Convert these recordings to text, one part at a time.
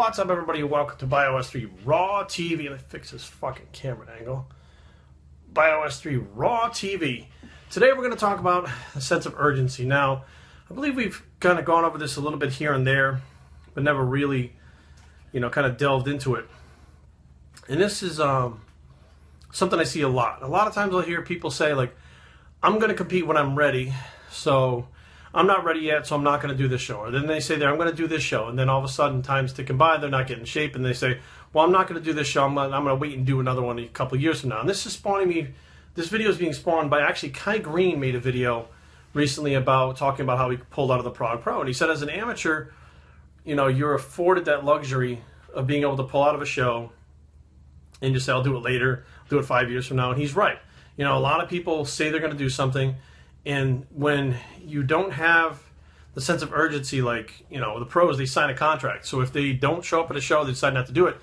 What's up, everybody? Welcome to Bios3 Raw TV. Let me fix this fucking camera angle. Bios3 Raw TV. Today we're going to talk about a sense of urgency. Now, I believe we've kind of gone over this a little bit here and there, but never really, kind of delved into it. And this is something I see a lot. A lot of times I'll hear people say, like, I'm going to compete when I'm ready, so I'm not ready yet, so I'm not going to do this show. Or then they say, I'm going to do this show. And then all of a sudden, time's ticking by, they're not getting in shape, and they say, well, I'm not going to do this show. I'm going to wait and do another one a couple of years from now. And this is spawning me. This video is being spawned by, actually, Kari Green made a video recently about talking about how he pulled out of the Prague Pro. And he said, as an amateur, you're afforded that luxury of being able to pull out of a show and just say, I'll do it later, do it 5 years from now. And he's right. A lot of people say they're going to do something, and when you don't have the sense of urgency, like, the pros, they sign a contract. So if they don't show up at a show, they decide not to do it,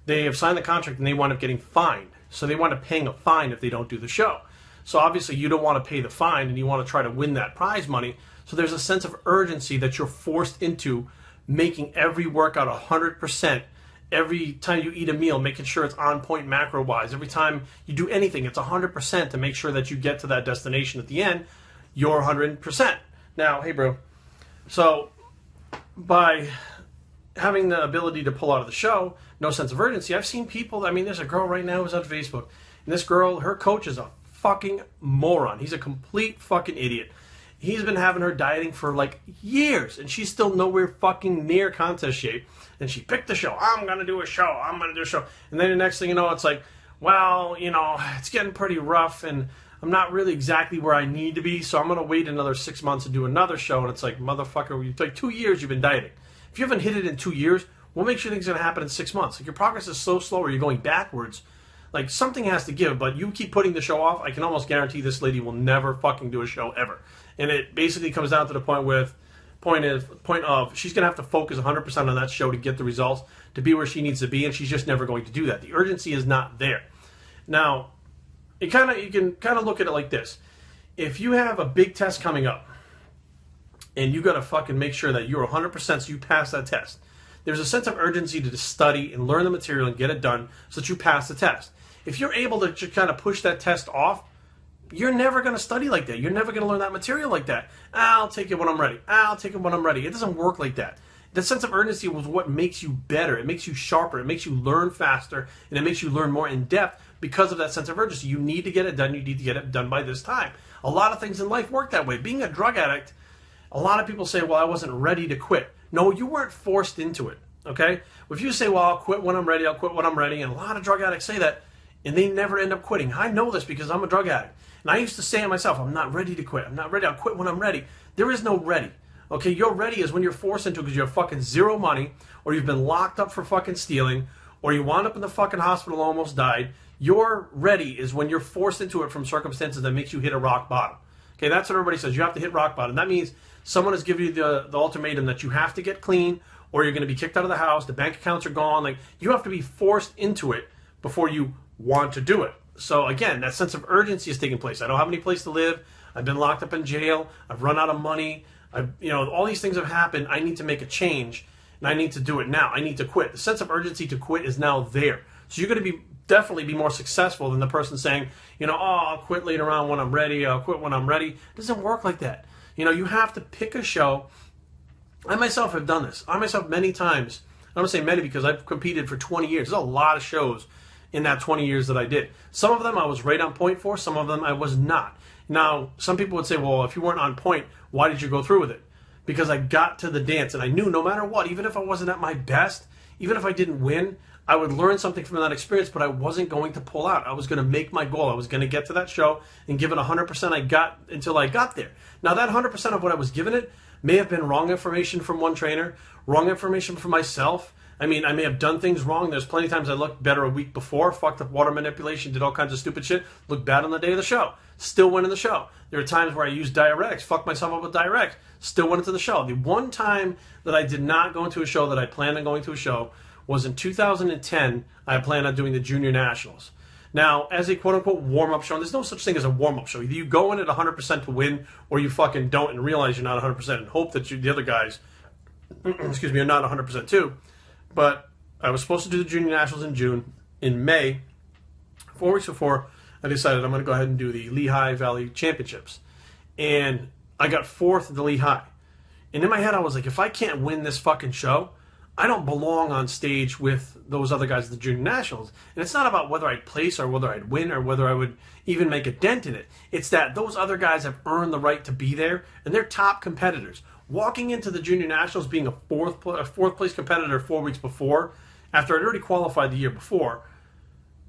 they have signed the contract and they wind up getting fined. So they wind up paying a fine if they don't do the show. So obviously you don't want to pay the fine and you want to try to win that prize money. So there's a sense of urgency that you're forced into making every workout 100%. Every time you eat a meal, making sure it's on point macro-wise. Every time you do anything, it's 100% to make sure that you get to that destination at the end. You're 100%. Now, hey, bro. So by having the ability to pull out of the show, no sense of urgency, I've seen people, there's a girl right now who's on Facebook. And this girl, her coach is a fucking moron. He's a complete fucking idiot. He's been having her dieting for like years, and she's still nowhere fucking near contest shape. And she picked the show. I'm going to do a show. I'm going to do a show. And then the next thing you know, it's like, well, it's getting pretty rough, and I'm not really exactly where I need to be, so I'm going to wait another 6 months to do another show. And it's like, motherfucker, it's like 2 years you've been dieting. If you haven't hit it in 2 years, what makes you think it's going to happen in 6 months? Like, your progress is so slow or you're going backwards. Like, something has to give, but you keep putting the show off, I can almost guarantee this lady will never fucking do a show ever. And it basically comes down to the point of she's going to have to focus 100% on that show to get the results, to be where she needs to be, and she's just never going to do that. The urgency is not there. Now, you can kind of look at it like this. If you have a big test coming up, and you got to fucking make sure that you're 100% so you pass that test, there's a sense of urgency to study and learn the material and get it done so that you pass the test. If you're able to just kind of push that test off, you're never going to study like that. You're never going to learn that material like that. I'll take it when I'm ready. I'll take it when I'm ready. It doesn't work like that. The sense of urgency was what makes you better. It makes you sharper. It makes you learn faster. And it makes you learn more in depth because of that sense of urgency. You need to get it done. You need to get it done by this time. A lot of things in life work that way. Being a drug addict, a lot of people say, well, I wasn't ready to quit. No, you weren't forced into it. Okay? If you say, well, I'll quit when I'm ready, I'll quit when I'm ready, and a lot of drug addicts say that, and they never end up quitting. I know this because I'm a drug addict. And I used to say to myself, I'm not ready to quit. I'm not ready. I'll quit when I'm ready. There is no ready. Okay, you're ready is when you're forced into it because you have fucking zero money, or you've been locked up for fucking stealing, or you wound up in the fucking hospital, almost died. Your ready is when you're forced into it from circumstances that makes you hit a rock bottom. Okay, that's what everybody says. You have to hit rock bottom. That means someone has given you the ultimatum that you have to get clean, or you're going to be kicked out of the house, the bank accounts are gone. Like, you have to be forced into it before you want to do it. So again, that sense of urgency is taking place. I don't have any place to live. I've been locked up in jail. I've run out of money. All these things have happened. I need to make a change, and I need to do it now. I need to quit. The sense of urgency to quit is now there. So you're going to definitely be more successful than the person saying, I'll quit later on when I'm ready. I'll quit when I'm ready. It doesn't work like that. You have to pick a show. I myself have done this. I myself many times. I don't say many because I've competed for 20 years. There's a lot of shows in that 20 years that I did. Some of them I was right on point for. Some of them I was not. Now, some people would say, well, if you weren't on point, why did you go through with it? Because I got to the dance, and I knew no matter what, even if I wasn't at my best, even if I didn't win, I would learn something from that experience, but I wasn't going to pull out. I was going to make my goal. I was going to get to that show and give it 100% I got until I got there. Now, that 100% of what I was giving it may have been wrong information from one trainer, wrong information from myself. I may have done things wrong. There's plenty of times I looked better a week before, fucked up water manipulation, did all kinds of stupid shit, looked bad on the day of the show, still went in the show. There are times where I used diuretics, fucked myself up with diuretics, still went into the show. The one time that I did not go into a show that I planned on going to a show was in 2010. I planned on doing the Junior Nationals. Now, as a quote-unquote warm-up show, there's no such thing as a warm-up show. Either you go in at 100% to win, or you fucking don't and realize you're not 100% and hope that the other guys, excuse me, are not 100% too. But I was supposed to do the Junior Nationals in June. In May, 4 weeks before, I decided I'm going to go ahead and do the Lehigh Valley Championships. And I got fourth at the Lehigh. And in my head, I was like, if I can't win this fucking show, I don't belong on stage with those other guys at the Junior Nationals. And it's not about whether I'd place or whether I'd win or whether I would even make a dent in it. It's that those other guys have earned the right to be there, and they're top competitors. Walking into the Junior Nationals being a fourth place competitor 4 weeks before, after I'd already qualified the year before,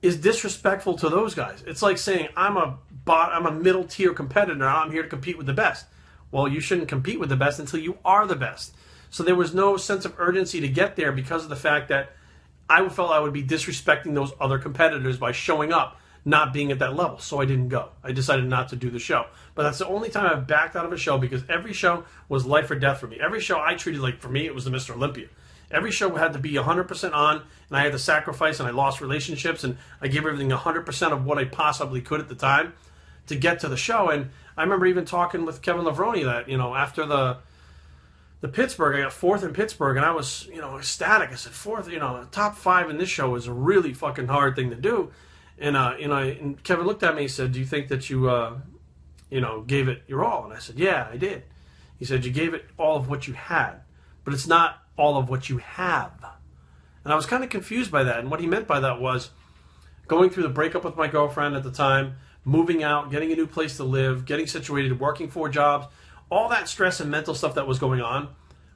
is disrespectful to those guys. It's like saying, I'm a middle tier competitor, I'm here to compete with the best. Well, you shouldn't compete with the best until you are the best. So there was no sense of urgency to get there because of the fact that I felt I would be disrespecting those other competitors by showing up, not being at that level. So I didn't go. I decided not to do the show. But that's the only time I've backed out of a show, because every show was life or death for me. Every show I treated like, for me, it was the Mr. Olympia. Every show had to be 100% on, and I had to sacrifice, and I lost relationships, and I gave everything 100% of what I possibly could at the time to get to the show. And I remember even talking with Kevin Lavroni that, after the Pittsburgh, I got fourth in Pittsburgh, and I was, ecstatic. I said, fourth, top 5 in this show is a really fucking hard thing to do. And, and Kevin looked at me and said, do you think that you, gave it your all? And I said, yeah, I did. He said, you gave it all of what you had, but it's not all of what you have. And I was kind of confused by that. And what he meant by that was going through the breakup with my girlfriend at the time, moving out, getting a new place to live, getting situated, working 4 jobs, all that stress and mental stuff that was going on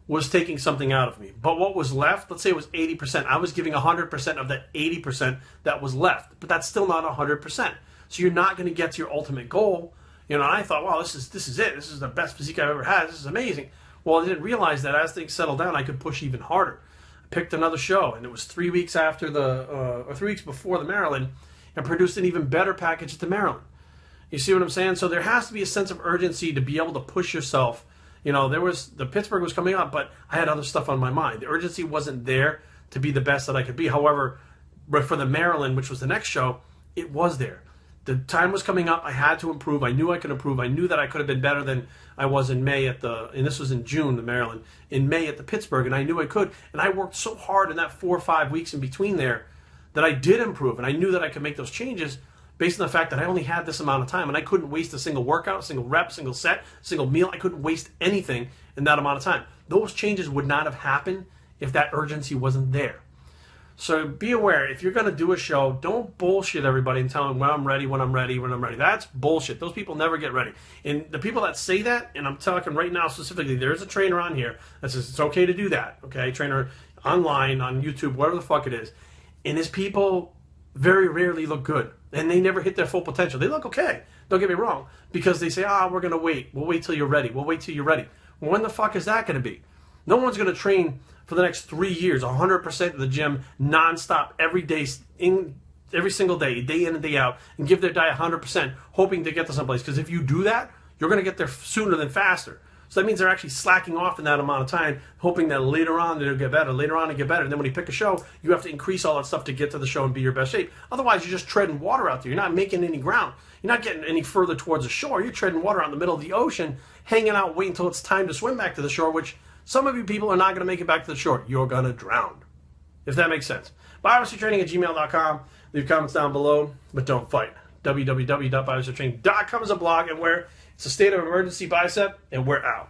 was taking something out of me. But what was left, let's say it was 80%. I was giving 100% of that 80% that was left. But that's still not 100%. So you're not going to get to your ultimate goal. And I thought, wow, this is it. This is the best physique I've ever had. This is amazing. Well, I didn't realize that as things settled down, I could push even harder. I picked another show, and it was 3 weeks after or 3 weeks before the Maryland, and produced an even better package at the Maryland. You see what I'm saying? So there has to be a sense of urgency to be able to push yourself. The Pittsburgh was coming up, but I had other stuff on my mind. The urgency wasn't there to be the best that I could be. However, for the Maryland, which was the next show, it was there. The time was coming up. I had to improve. I knew I could improve. I knew that I could have been better than I was in May and this was in June, the Maryland, in May at the Pittsburgh, and I knew I could. And I worked so hard in that 4 or 5 weeks in between there that I did improve, and I knew that I could make those changes based on the fact that I only had this amount of time, and I couldn't waste a single workout, a single rep, single set, single meal. I couldn't waste anything in that amount of time. Those changes would not have happened if that urgency wasn't there. So be aware, if you're going to do a show, don't bullshit everybody and tell them when I'm ready, when I'm ready, when I'm ready. That's bullshit. Those people never get ready. And the people that say that, and I'm talking right now specifically, there's a trainer on here that says it's okay to do that, okay? Trainer online, on YouTube, whatever the fuck it is. And his people very rarely look good. And they never hit their full potential. They look okay, don't get me wrong, because they say, we're going to wait. We'll wait till you're ready. We'll wait till you're ready. Well, when the fuck is that going to be? No one's going to train for the next 3 years, 100% in the gym, nonstop, every day, every single day in and day out, and give their diet 100%, hoping to get to someplace. Because if you do that, you're going to get there sooner than faster. So that means they're actually slacking off in that amount of time, hoping that later on they'll get better, later on they get better. And then when you pick a show, you have to increase all that stuff to get to the show and be your best shape. Otherwise, you're just treading water out there. You're not making any ground. You're not getting any further towards the shore. You're treading water out in the middle of the ocean, hanging out, waiting until it's time to swim back to the shore, which some of you people are not going to make it back to the shore. You're going to drown, if that makes sense. Biohazardtraining@gmail.com. Leave comments down below, but don't fight. www.biohazardtraining.com is a blog, and where it's a state of emergency bicep, and we're out.